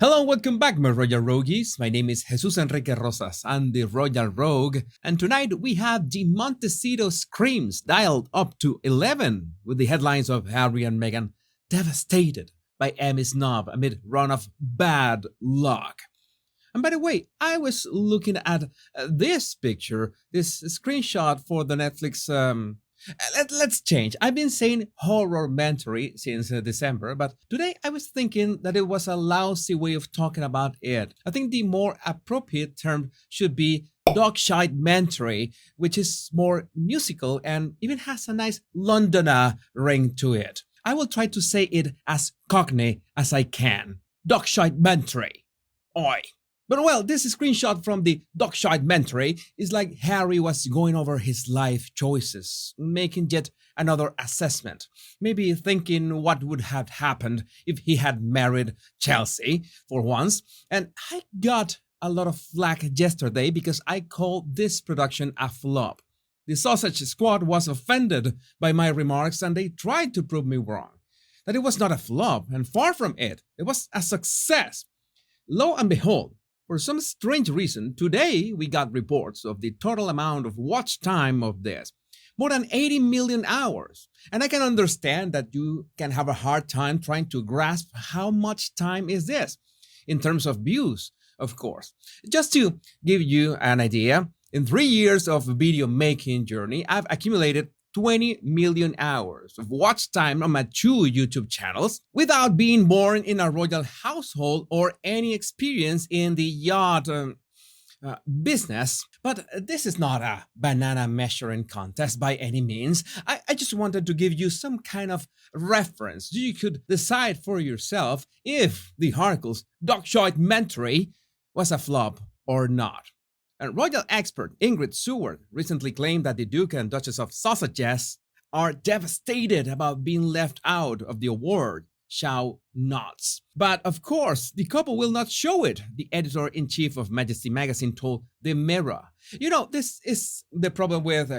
Hello, welcome back, my Royal Rogues. My name is Jesus Enrique Rosas. I'm the Royal Rogue, and tonight we have the Montecito screams dialed up to 11 with the headlines of Harry and Meghan devastated by Emmy snub amid run of bad luck. And by the way, I was looking at this picture, this screenshot for the Netflix. Let's change. I've been saying horror-mentary since December, but today I was thinking that it was a lousy way of talking about it. I think the more appropriate term should be dog-shite-mentary, which is more musical and even has a nice Londoner ring to it. I will try to say it as cockney as I can. Dog-shite-mentary. Oi. But well, this screenshot from the documentary is like Harry was going over his life choices, making yet another assessment, maybe thinking what would have happened if he had married Chelsea for once. And I got a lot of flack yesterday because I called this production a flop. The Sausage Squad was offended by my remarks and they tried to prove me wrong. That it was not a flop, and far from it, it was a success. Lo and behold, for some strange reason, today we got reports of the total amount of watch time of this. More than 80 million hours. And I can understand that you can have a hard time trying to grasp how much time is this, in terms of views, of course. Just to give you an idea, in 3 years of video making journey, I've accumulated 20 million hours of watch time on my 2 YouTube channels without being born in a royal household or any experience in the yacht business. But this is not a banana measuring contest by any means. I just wanted to give you some kind of reference so you could decide for yourself if the Harkles documentary was a flop or not. And royal expert Ingrid Seward recently claimed that the Duke and Duchess of Sussex are devastated about being left out of the award show nods. But of course, the couple will not show it, the editor-in-chief of Majesty magazine told The Mirror. You know, this is the problem with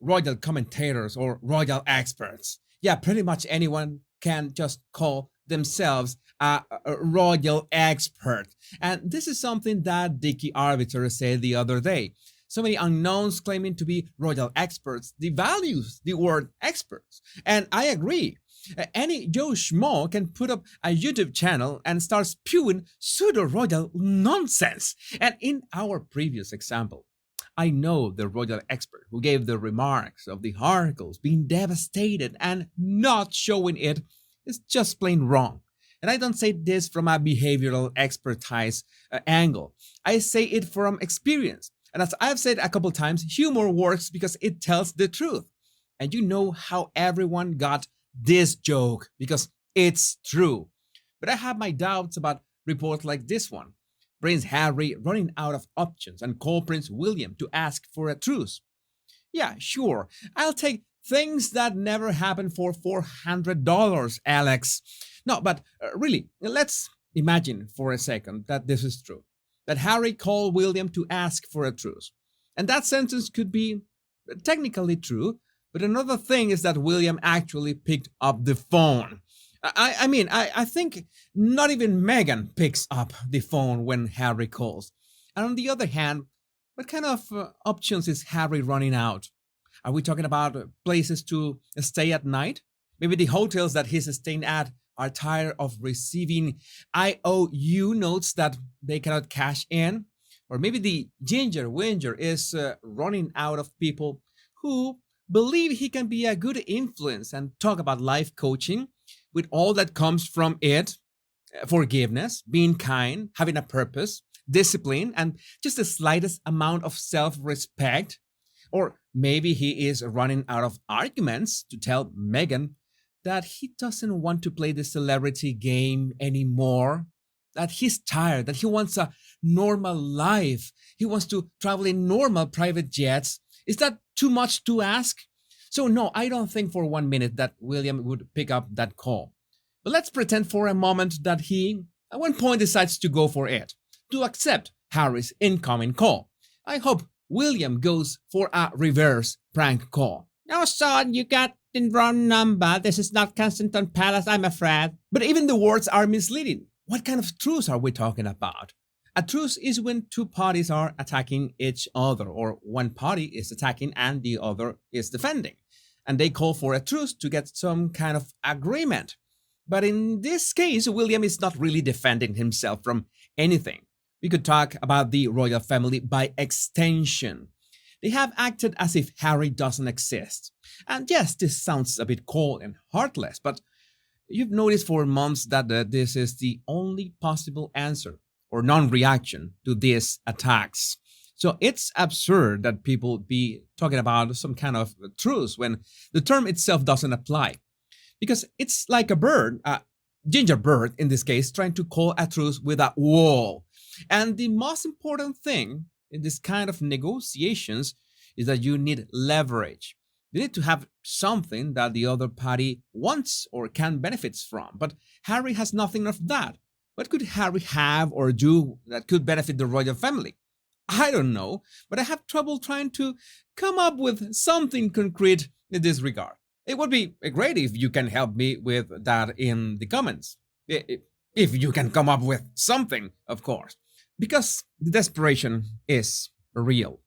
royal commentators or royal experts. Yeah, pretty much anyone can just call themselves a royal expert. And this is something that Dickie Arbiter said the other day. So many unknowns claiming to be royal experts devalues the word experts. And I agree. Any Joe Schmo can put up a YouTube channel and start spewing pseudo-royal nonsense. And in our previous example, I know the royal expert who gave the remarks of the Harkles being devastated and not showing it is just plain wrong. And I don't say this from a behavioral expertise angle. I say it from experience. And as I've said a couple times, humor works because it tells the truth. And you know how everyone got this joke because it's true. But I have my doubts about reports like this one. Prince Harry running out of options and called Prince William to ask for a truce. Yeah, sure. I'll take things that never happened for $400, Alex. No, but really, let's imagine for a second that this is true. That Harry called William to ask for a truce. And that sentence could be technically true, but another thing is that William actually picked up the phone. I think not even Meghan picks up the phone when Harry calls. And on the other hand, what kind of options is Harry running out? Are we talking about places to stay at night? Maybe the hotels that he's staying at are tired of receiving IOU notes that they cannot cash in. Or maybe the Ginger Winger is running out of people who believe he can be a good influence and talk about life coaching with all that comes from it. Forgiveness, being kind, having a purpose, discipline, and just the slightest amount of self-respect. Or maybe he is running out of arguments to tell Meghan that he doesn't want to play the celebrity game anymore, that he's tired, that he wants a normal life. He wants to travel in normal private jets. Is that too much to ask? So no, I don't think for 1 minute that William would pick up that call. But let's pretend for a moment that he, at one point, decides to go for it, to accept Harry's incoming call. I hope William goes for a reverse prank call. No, son, you got the wrong number. This is not Kensington Palace, I'm afraid. But even the words are misleading. What kind of truce are we talking about? A truce is when two parties are attacking each other, or one party is attacking and the other is defending. And they call for a truce to get some kind of agreement. But in this case, William is not really defending himself from anything. We could talk about the royal family by extension. They have acted as if Harry doesn't exist. And yes, this sounds a bit cold and heartless, but you've noticed for months that this is the only possible answer or non-reaction to these attacks. So it's absurd that people be talking about some kind of truce when the term itself doesn't apply. Because it's like a bird, a ginger bird in this case, trying to call a truce with a wall. And the most important thing in this kind of negotiations is that you need leverage. You need to have something that the other party wants or can benefit from. But Harry has nothing of that. What could Harry have or do that could benefit the royal family? I don't know, but I have trouble trying to come up with something concrete in this regard. It would be great if you can help me with that in the comments. If you can come up with something, of course. Because the desperation is real.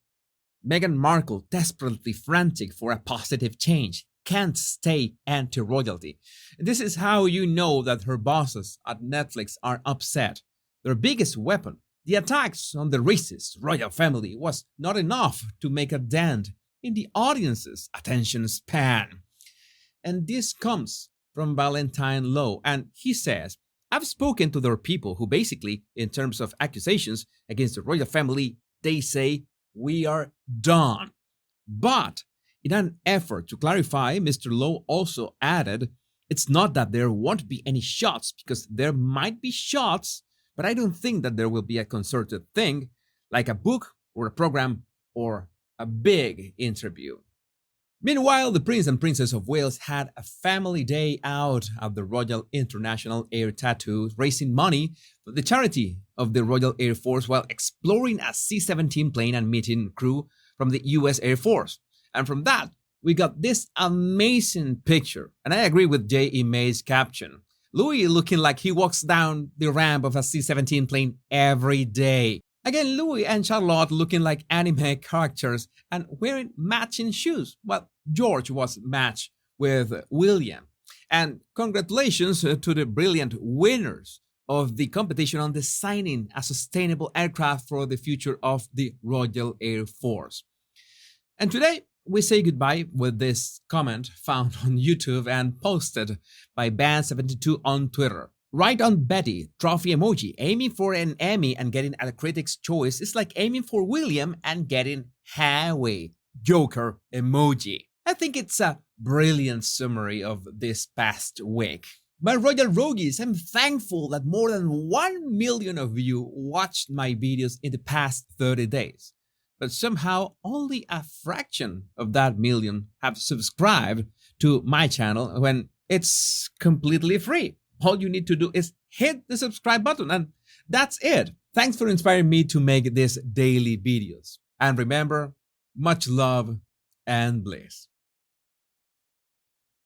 Meghan Markle, desperately frantic for a positive change, can't stay anti-royalty. This is how you know that her bosses at Netflix are upset. Their biggest weapon, the attacks on the racist royal family, was not enough to make a dent in the audience's attention span. And this comes from Valentine Lowe, and he says, I've spoken to their people who basically, in terms of accusations against the royal family, they say, we are done. But in an effort to clarify, Mr. Lowe also added, it's not that there won't be any shots, because there might be shots, but I don't think that there will be a concerted thing, like a book or a program or a big interview. Meanwhile, the Prince and Princess of Wales had a family day out at the Royal International Air Tattoo, raising money for the charity of the Royal Air Force while exploring a C-17 plane and meeting crew from the US Air Force. And from that, we got this amazing picture. And I agree with J.E. May's caption. Louis looking like he walks down the ramp of a C-17 plane every day. Again, Louis and Charlotte looking like anime characters and wearing matching shoes. Well, George was matched with William. And congratulations to the brilliant winners of the competition on designing a sustainable aircraft for the future of the Royal Air Force. And today, we say goodbye with this comment found on YouTube and posted by Band72 on Twitter. Right on Betty, trophy emoji. Aiming for an Emmy and getting a critic's choice is like aiming for William and getting Harry. Joker emoji. I think it's a brilliant summary of this past week. My Royal Rogues, I'm thankful that more than 1 million of you watched my videos in the past 30 days. But somehow only a fraction of that million have subscribed to my channel when it's completely free. All you need to do is hit the subscribe button and that's it. Thanks for inspiring me to make these daily videos. And remember, much love and bliss.